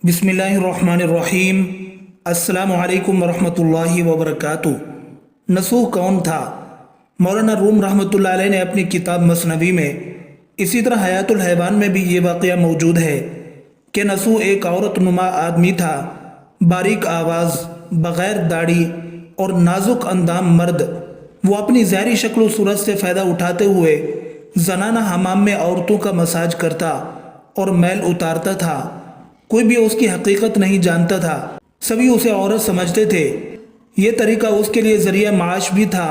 बिस्मिल्लाहिर्रहमानिर्रहीम। अस्सलामु अलैकुम वरहमतुल्लाहि वबरकातुह। नसूह कौन था? मौलाना रूम रहमतुल्लाह अलैह ने अपनी किताब मसनवी में, इसी तरह हयातुल हैवान में भी ये वाक़या मौजूद है कि नसूह एक औरत नुमा आदमी था, बारीक आवाज़, बग़ैर दाढ़ी और नाजुक अंदाम मर्द। वो अपनी ज़ाहिरी शक्ल व सूरत से फ़ायदा उठाते हुए ज़नाना हमाम में औरतों का मसाज करता और मैल उतारता था। कोई भी उसकी हकीकत नहीं जानता था, सभी उसे औरत समझते थे। ये तरीका उसके लिए ज़रिया माश भी था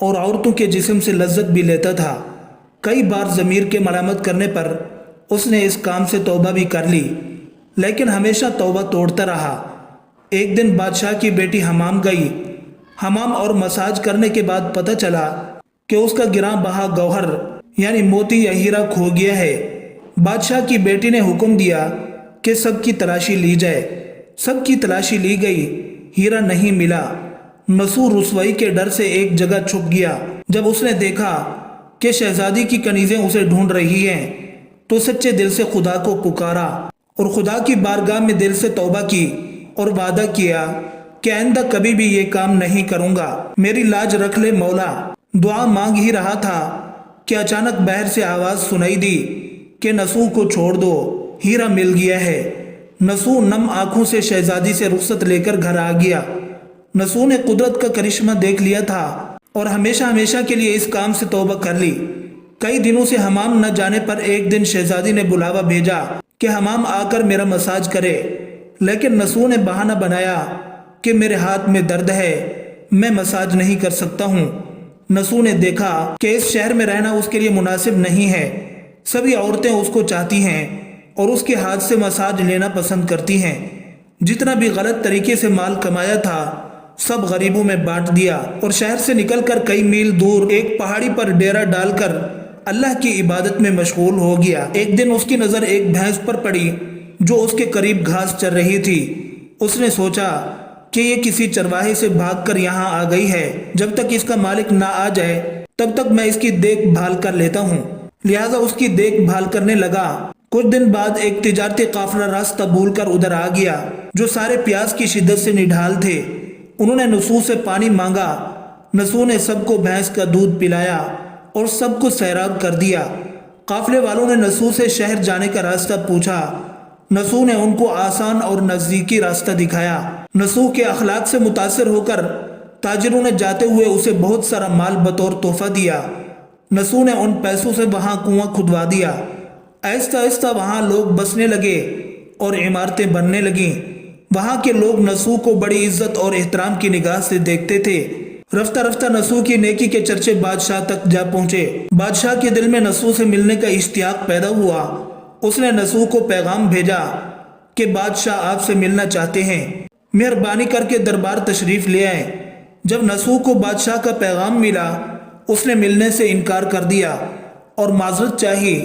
और औरतों के जिस्म से लज्जत भी लेता था। कई बार ज़मीर के मलामत करने पर उसने इस काम से तौबा भी कर ली, लेकिन हमेशा तौबा तोड़ता रहा। एक दिन बादशाह की बेटी हमाम गई। हमाम और मसाज करने के बाद पता चला कि उसका गिरा बहा गौहर यानी मोती या हीरा खो गया है। बादशाह की बेटी ने हुक्म दिया कि सबकी तलाशी ली जाए। सबकी तलाशी ली गई, हीरा नहीं मिला। नसूह रुसवाई के डर से एक जगह छुप गया। जब उसने देखा कि शहजादी की कनीज़ें उसे ढूंढ रही हैं, तो सच्चे दिल से खुदा को पुकारा और खुदा की बारगाह में दिल से तौबा की और वादा किया कि आइंदा कभी भी ये काम नहीं करूँगा, मेरी लाज रख ले मौला। दुआ मांग ही रहा था कि अचानक बाहर से आवाज़ सुनाई दी कि नसूह को छोड़ दो, हीरा मिल गया है। नसूह नम आंखों से शहजादी से रुखसत लेकर घर आ गया। नसूह ने कुदरत का करिश्मा देख लिया था और हमेशा हमेशा के लिए इस काम से तौबा कर ली। कई दिनों से हमाम न जाने पर एक दिन शहजादी ने बुलावा भेजा कि हमाम आकर मेरा मसाज करे, लेकिन नसूह ने बहाना बनाया कि मेरे हाथ में दर्द है, मैं मसाज नहीं कर सकता हूँ। नसूह ने देखा कि इस शहर में रहना उसके लिए मुनासिब नहीं है। सभी औरतें उसको चाहती हैं और उसके हाथ से मसाज लेना पसंद करती हैं। जितना भी गलत तरीके से माल कमाया था सब गरीबों में बांट दिया और शहर से निकलकर कई मील दूर एक पहाड़ी पर डेरा डालकर अल्लाह की इबादत में मशगूल हो गया। एक दिन उसकी नज़र एक भैंस पर पड़ी जो उसके करीब घास चर रही थी। उसने सोचा कि ये किसी चरवाहे से भागकर यहाँ आ गई है, जब तक इसका मालिक ना आ जाए तब तक मैं इसकी देखभाल कर लेता हूँ। लिहाजा उसकी देखभाल करने लगा। कुछ दिन बाद एक तिजारती काफिला रास्ता भूलकर उधर आ गया, जो सारे प्यास की शिद्दत से निढाल थे। उन्होंने नसूह से पानी मांगा। नसूह ने सबको भैंस का दूध पिलाया और सबको सैराब कर दिया। काफिले वालों ने नसूह से शहर जाने का रास्ता पूछा। नसूह ने उनको आसान और नज़दीकी रास्ता दिखाया। नसूह के अखलाक से मुतासिर होकर ताजिरों ने जाते हुए उसे बहुत सारा माल बतौर तोहफा दिया। नसूह ने उन पैसों से वहाँ कुआं खुदवा दिया। आहिस्ता आहिस्ता वहाँ लोग बसने लगे और इमारतें बनने लगीं। वहाँ के लोग नसूह को बड़ी इज्जत और एहतराम की निगाह से देखते थे। रफ्ता रफ्ता नसूह की नेकी के चर्चे बादशाह तक जा पहुँचे। बादशाह के दिल में नसूह से मिलने का इश्तियाक पैदा हुआ। उसने नसूह को पैगाम भेजा कि बादशाह आपसे मिलना चाहते हैं, मेहरबानी करके दरबार तशरीफ़ ले आए। जब नसूह को बादशाह का पैगाम मिला, उसने मिलने से इनकार कर दिया और माजरत चाही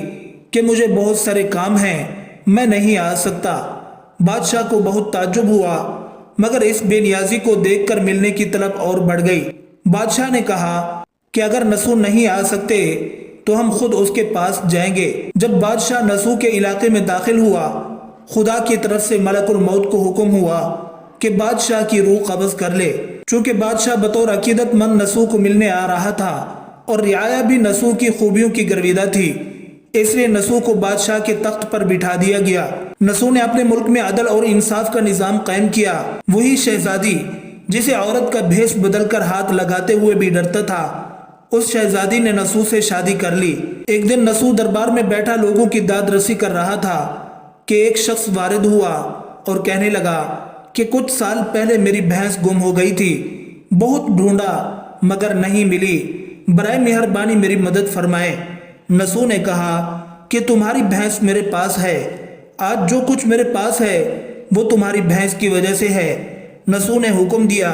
कि मुझे बहुत सारे काम हैं, मैं नहीं आ सकता। बादशाह को बहुत ताज्जुब हुआ, मगर इस बेनियाजी को देखकर मिलने की तलब और बढ़ गई। बादशाह ने कहा कि अगर नसूह नहीं आ सकते तो हम खुद उसके पास जाएंगे। जब बादशाह नसूह के इलाके में दाखिल हुआ, खुदा की तरफ से मलकुल मौत को हुक्म हुआ कि बादशाह की रूह कब्ज़ कर ले। चूँकि बादशाह बतौर अकीदतमंद नसूह को मिलने आ रहा था और रियाया भी नसूह की खूबियों की गर्विदा थी, इसलिए नसूह को बादशाह के तख्त पर बिठा दिया गया। नसूह ने अपने मुल्क में अदल और इंसाफ का निज़ाम कायम किया। वही शहजादी जिसे औरत का भेष बदलकर हाथ लगाते हुए भी डरता था, उस शहजादी ने नसूह से शादी कर ली। एक दिन नसूह दरबार में बैठा लोगों की दाद रसी कर रहा था कि एक शख्स वारिद हुआ और कहने लगा कि कुछ साल पहले मेरी भैंस गुम हो गई थी, बहुत ढूंढा मगर नहीं मिली, बराए मेहरबानी मेरी मदद फरमाए। नसूह ने कहा कि तुम्हारी भैंस मेरे पास है, आज जो कुछ मेरे पास है वो तुम्हारी भैंस की वजह से है। नसूह ने हुक्म दिया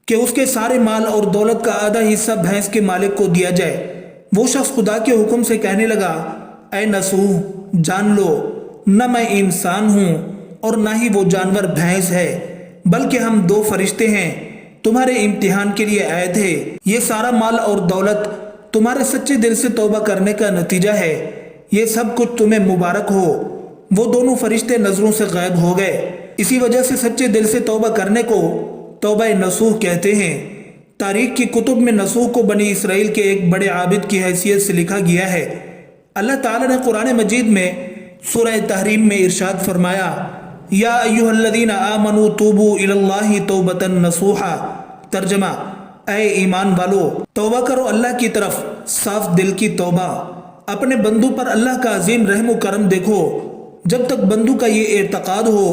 कि उसके सारे माल और दौलत का आधा हिस्सा भैंस के मालिक को दिया जाए। वो शख्स खुदा के हुक्म से कहने लगा, ऐ नसूह, जान लो, न मैं इंसान हूँ और न ही वो जानवर भैंस है, बल्कि हम दो फरिश्ते हैं, तुम्हारे इम्तिहान के लिए आए थे। ये सारा माल और दौलत तुम्हारे सच्चे दिल से तौबा करने का नतीजा है। ये सब कुछ तुम्हें मुबारक हो। وہ دونوں فرشتے نظروں سے غائب ہو گئے۔ اسی وجہ سے سچے دل سے توبہ کرنے کو توبہ نصوح کہتے ہیں۔ تاریخ کی کتب میں نصوح کو بنی اسرائیل کے ایک بڑے عابد کی حیثیت سے لکھا گیا ہے۔ اللہ تعالیٰ نے قرآن مجید میں سورہ تحریم میں ارشاد فرمایا، یا ایھا الذین آمنوا توبوا الی اللہ توبۃ نصوحا۔ ترجمہ، اے ایمان والو، توبہ کرو اللہ کی طرف صاف دل کی توبہ۔ اپنے بندوں پر اللہ کا عظیم رحم و کرم دیکھو جب تک بندوں کا یہ اعتقاد ہو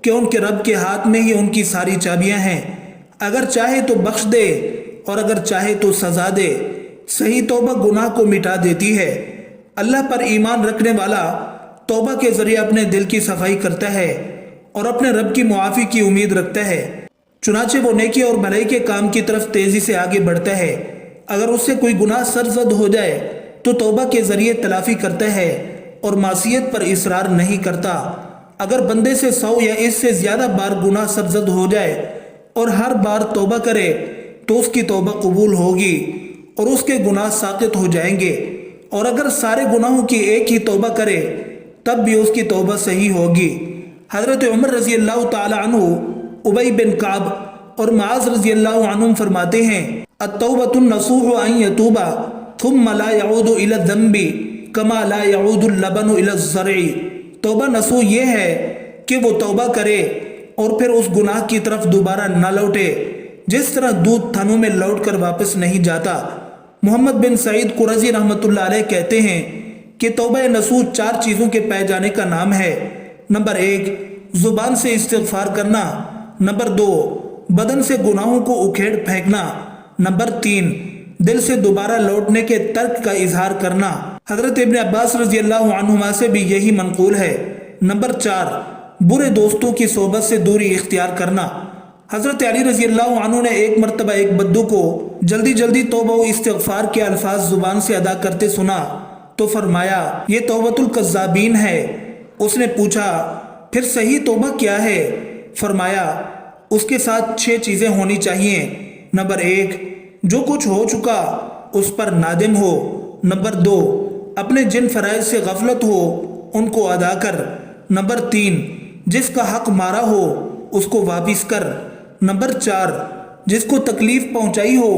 کہ ان کے رب کے ہاتھ میں ہی ان کی ساری چابیاں ہیں، اگر چاہے تو بخش دے اور اگر چاہے تو سزا دے۔ صحیح توبہ گناہ کو مٹا دیتی ہے۔ اللہ پر ایمان رکھنے والا توبہ کے ذریعے اپنے دل کی صفائی کرتا ہے اور اپنے رب کی معافی کی امید رکھتا ہے، چنانچہ وہ نیکی اور بھلائی کے کام کی طرف تیزی سے آگے بڑھتا ہے۔ اگر اس سے کوئی گناہ سرزد ہو جائے تو توبہ کے ذریعے تلافی کرتا ہے اور معصیت پر اصرار نہیں کرتا۔ اگر بندے سے 100 یا اس سے زیادہ بار گناہ سرزد ہو جائے اور ہر بار توبہ کرے تو اس کی توبہ قبول ہوگی اور اس کے گناہ ساقط ہو جائیں گے، اور اگر سارے گناہوں کی ایک ہی توبہ کرے تب بھی اس کی توبہ صحیح ہوگی۔ حضرت عمر رضی اللہ تعالی عنہ، ابی بن کعب اور معاذ رضی اللہ عنہم فرماتے ہیں، التوبۃ النصوح ان یتوب ثم لا يعود الى الذنب كما لا يعود اللبن الى الزرع۔ توبہ نصوح یہ ہے کہ وہ توبہ کرے اور پھر اس گناہ کی طرف دوبارہ نہ لوٹے جس طرح دودھ تھنوں میں لوٹ کر واپس نہیں جاتا۔ محمد بن سعید قرظی رحمۃ اللہ علیہ کہتے ہیں کہ توبہ نصوح 4 چیزوں کے پائے جانے کا نام ہے۔ نمبر 1، زبان سے استغفار کرنا۔ نمبر 2، بدن سے گناہوں کو اکھیڑ پھینکنا۔ نمبر 3، دل سے دوبارہ لوٹنے کے ترک کا اظہار کرنا۔ حضرت ابن عباس رضی اللہ عنہما سے بھی یہی منقول ہے۔ نمبر 4، برے دوستوں کی صحبت سے دوری اختیار کرنا۔ حضرت علی رضی اللہ عنہ نے ایک مرتبہ ایک بدو کو جلدی جلدی توبہ و استغفار کے الفاظ زبان سے ادا کرتے سنا تو فرمایا، یہ توبۃ الکذابین ہے۔ اس نے پوچھا، پھر صحیح توبہ کیا ہے؟ فرمایا، اس کے ساتھ 6 چیزیں ہونی چاہیے۔ نمبر 1، جو کچھ ہو چکا اس پر نادم ہو۔ نمبر 2، اپنے جن فرائض سے غفلت ہو ان کو ادا کر۔ نمبر 3، جس کا حق مارا ہو اس کو واپس کر۔ نمبر 4، جس کو تکلیف پہنچائی ہو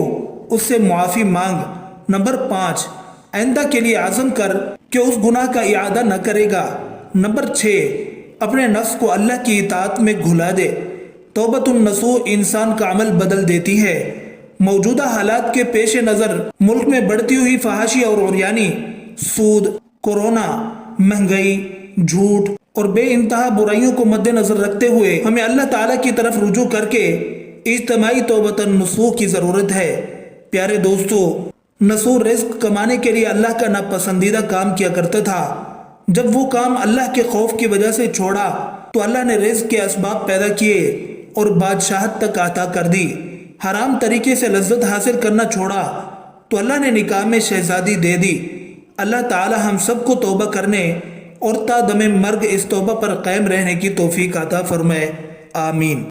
اس سے معافی مانگ۔ نمبر 5، آئندہ کے لیے عزم کر کہ اس گناہ کا اعادہ نہ کرے گا۔ نمبر 6، اپنے نفس کو اللہ کی اطاعت میں گھلا دے۔ توبۃ النصوح انسان کا عمل بدل دیتی ہے۔ موجودہ حالات کے پیش نظر ملک میں بڑھتی ہوئی فحاشی اور عریانی، سود، کورونا، مہنگائی، جھوٹ اور بے انتہا برائیوں کو مد نظر رکھتے ہوئے ہمیں اللہ تعالیٰ کی طرف رجوع کر کے اجتماعی توبۃ النصوح کی ضرورت ہے۔ پیارے دوستو، نصوح رزق کمانے کے لیے اللہ کا ناپسندیدہ کام کیا کرتا تھا۔ جب وہ کام اللہ کے خوف کی وجہ سے چھوڑا تو اللہ نے رزق کے اسباب پیدا کیے اور بادشاہت تک عطا کر دی۔ حرام طریقے سے لذت حاصل کرنا چھوڑا تو اللہ نے نکاح میں شہزادی دے دی۔ اللہ تعالی ہم سب کو توبہ کرنے اور تا دم مرگ اس توبہ پر قائم رہنے کی توفیق عطا فرمائے، آمین۔